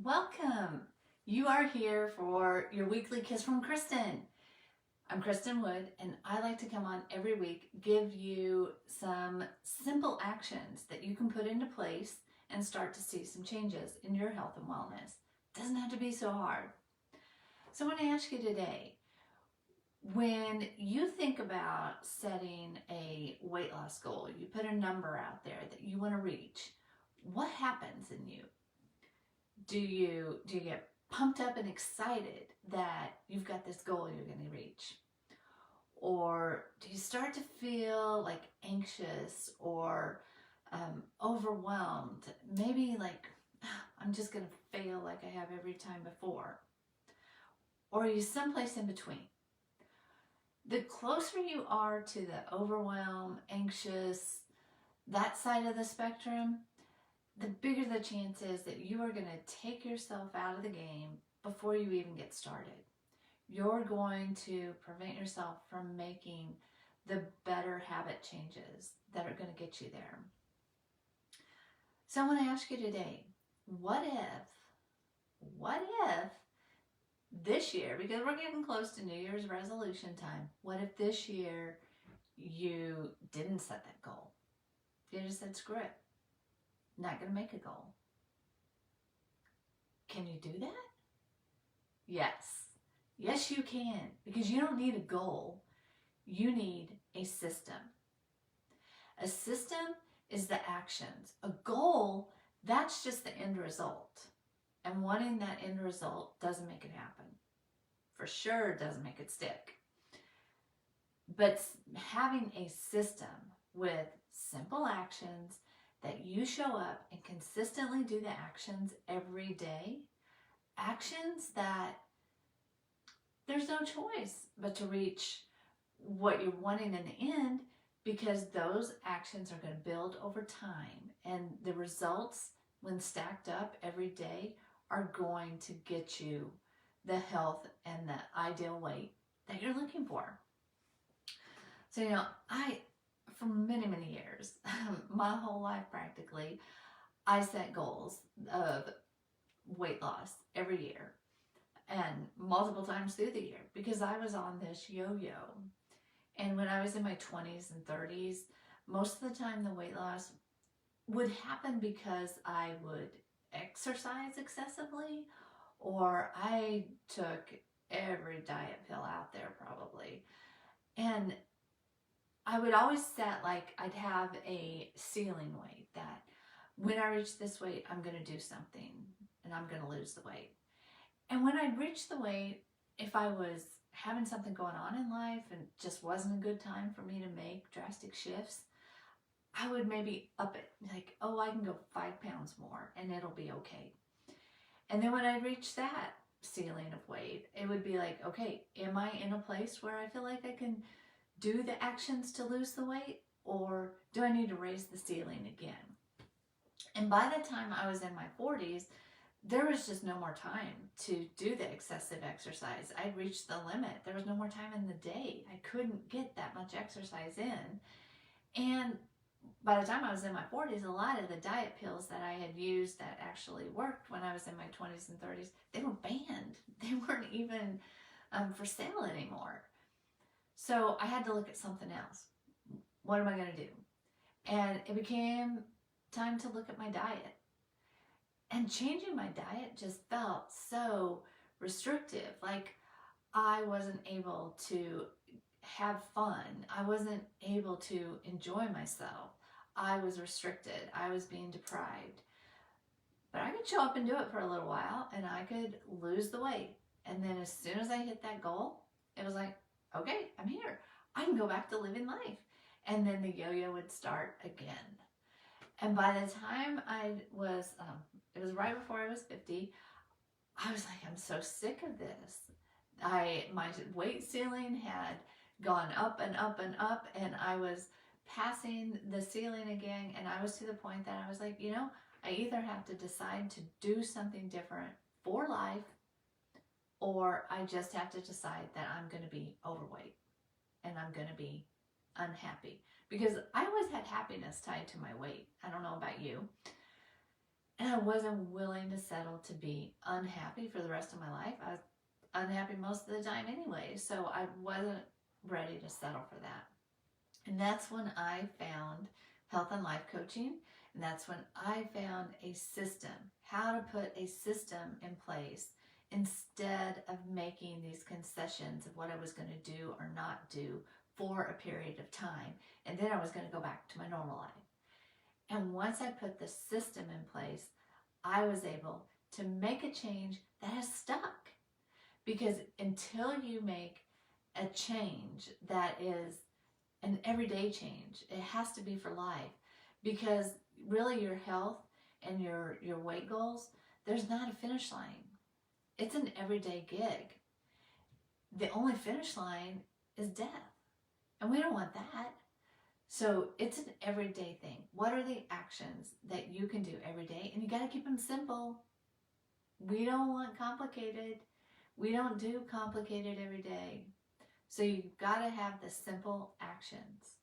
Welcome. You are here for your weekly Kiss from Kristin. I'm Kristin Wood, and I like to come on every week, give you some simple actions that you can put into place and start to see some changes in your health and wellness. Doesn't have to be so hard. So I want to ask you today, when you think about setting a weight loss goal, you put a number out there that you want to reach, what happens in you? Do you get pumped up and excited that you've got this goal you're going to reach? Or do you start to feel like anxious or overwhelmed? Maybe like, I'm just going to fail like I have every time before. Or are you someplace in between? The closer you are to the overwhelm, anxious, that side of the spectrum, the bigger the chance is that you are going to take yourself out of the game before you even get started. You're going to prevent yourself from making the better habit changes that are going to get you there. So I want to ask you today, what if this year, because we're getting close to New Year's resolution time, what if this year you didn't set that goal? You just said, screw it. Not going to make a goal. Can you do that? Yes. Yes, you can. Because you don't need a goal. You need a system. A system is the actions. A goal, that's just the end result. And wanting that end result doesn't make it happen. For sure, it doesn't make it stick. But having a system with simple actions that you show up and consistently do the actions every day, actions that there's no choice but to reach what you're wanting in the end, because those actions are going to build over time, and the results, when stacked up every day, are going to get you the health and the ideal weight that you're looking for. So, for many years, my whole life practically, I set goals of weight loss every year and multiple times through the year, because I was on this yo-yo. And when I was in my 20s and 30s, most of the time the weight loss would happen because I would exercise excessively, or I took every diet pill out there probably. And I would always set, like, I'd have a ceiling weight that when I reach this weight, I'm going to do something and I'm going to lose the weight. And when I'd reach the weight, if I was having something going on in life and just wasn't a good time for me to make drastic shifts, I would maybe up it. Like, oh, I can go 5 pounds more and it'll be okay. And then when I reach that ceiling of weight, it would be like, okay, am I in a place where I feel like I can do the actions to lose the weight, or do I need to raise the ceiling again? And by the time I was in my 40s, there was just no more time to do the excessive exercise. I'd reached the limit. There was no more time in the day. I couldn't get that much exercise in. And by the time I was in my 40s, a lot of the diet pills that I had used that actually worked when I was in my 20s and 30s, they were banned. They weren't even for sale anymore. So I had to look at something else. What am I going to do? And it became time to look at my diet. And changing my diet just felt so restrictive. Like, I wasn't able to have fun. I wasn't able to enjoy myself. I was restricted. I was being deprived. But I could show up and do it for a little while, and I could lose the weight. And then as soon as I hit that goal, it was like, okay, I'm here. I can go back to living life. And then the yo-yo would start again. And by the time I was, it was right before I was 50, I was like, I'm so sick of this. My weight ceiling had gone up and up and up, and I was passing the ceiling again, and I was to the point that I was like, I either have to decide to do something different for life, or I just have to decide that I'm going to be overweight and I'm going to be unhappy. Because I always had happiness tied to my weight. I don't know about you. And And I wasn't willing to settle to be unhappy for the rest of my life. I was unhappy most of the time anyway, so I wasn't ready to settle for that. And that's when I found health and life coaching, and that's when I found a system, how to put a system in place instead of making these concessions of what I was going to do or not do for a period of time, and then I was going to go back to my normal life. And once I put the system in place, I was able to make a change that has stuck. Because until you make a change that is an everyday change, it has to be for life. Because really your health and your weight goals, there's not a finish line. It's an everyday gig. The only finish line is death. And we don't want that. So it's an everyday thing. What are the actions that you can do every day? And you got to keep them simple. We don't want complicated. We don't do complicated every day. So you've got to have the simple actions.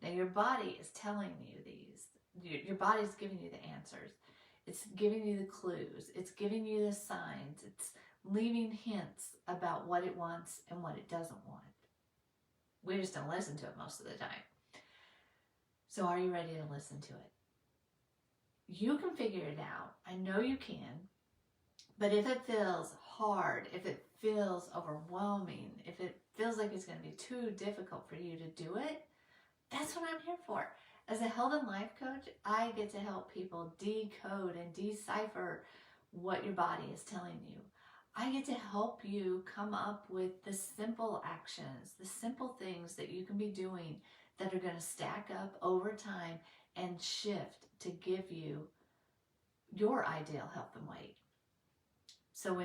Now your body is telling you these. Your body's giving you the answers. It's giving you the clues. It's giving you the signs. It's leaving hints about what it wants and what it doesn't want. We just don't listen to it most of the time. So are you ready to listen to it? You can figure it out. I know you can. But if it feels hard, if it feels overwhelming, if it feels like it's going to be too difficult for you to do it, that's what I'm here for. As a health and life coach, I get to help people decode and decipher what your body is telling you. I get to help you come up with the simple actions, the simple things that you can be doing that are going to stack up over time and shift to give you your ideal health and weight. So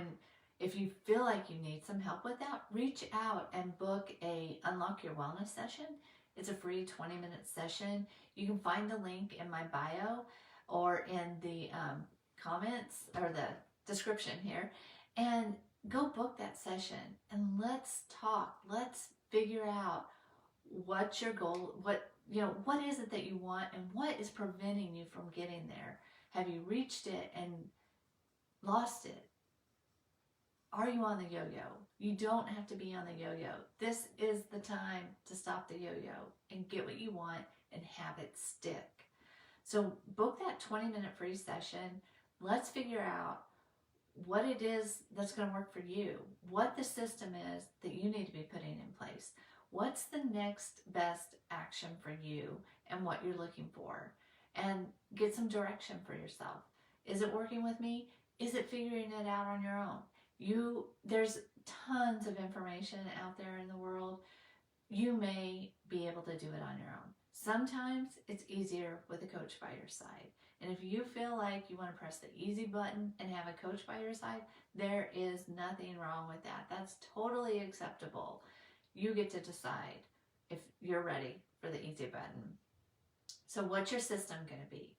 if you feel like you need some help with that, reach out and book a Unlock Your Wellness session. It's a free 20-minute session. You can find the link in my bio or in the comments or the description here, and go book that session and let's talk. Let's figure out what's your goal, what is it that you want and what is preventing you from getting there. Have you reached it and lost it? Are you on the yo-yo? You don't have to be on the yo-yo. This is the time to stop the yo-yo and get what you want and have it stick. So book that 20-minute free session. Let's figure out what it is that's going to work for you, what the system is that you need to be putting in place. What's the next best action for you and what you're looking for? And get some direction for yourself. Is it working with me? Is it figuring it out on your own? There's tons of information out there in the world. You may be able to do it on your own. Sometimes it's easier with a coach by your side. And if you feel like you want to press the easy button and have a coach by your side, there is nothing wrong with that. That's totally acceptable. You get to decide if you're ready for the easy button. So what's your system going to be?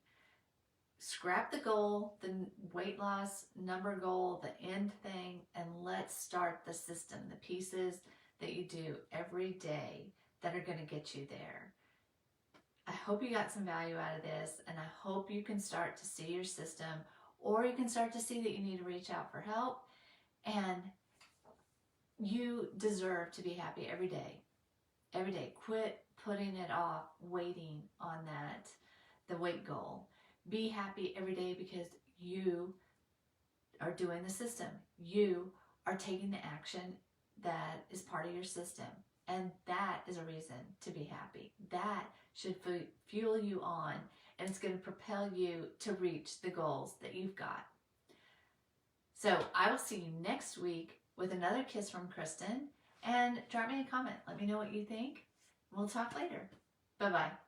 Scrap the goal, the weight loss number goal, the end thing, and let's start the system, the pieces that you do every day that are going to get you there. I hope you got some value out of this, and I hope you can start to see your system, or you can start to see that you need to reach out for help, and you deserve to be happy every day. Every day. Quit putting it off, waiting on the weight goal. Be happy every day because you are doing the system. You are taking the action that is part of your system. And that is a reason to be happy. That should fuel you on, and it's going to propel you to reach the goals that you've got. So I will see you next week with another kiss from Kristin, and drop me a comment. Let me know what you think. We'll talk later. Bye-bye.